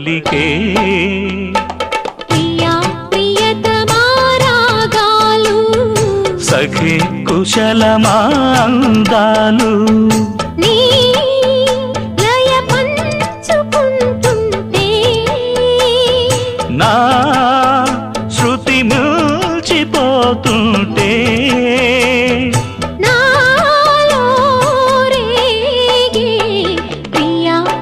పలికే ప్రియా ప్రియతమా రాగాలు సఖి కుశలమా అందాలు నీ లయ పంచుకుంటుంటే నా శృతి మిల్చిపోతుంటే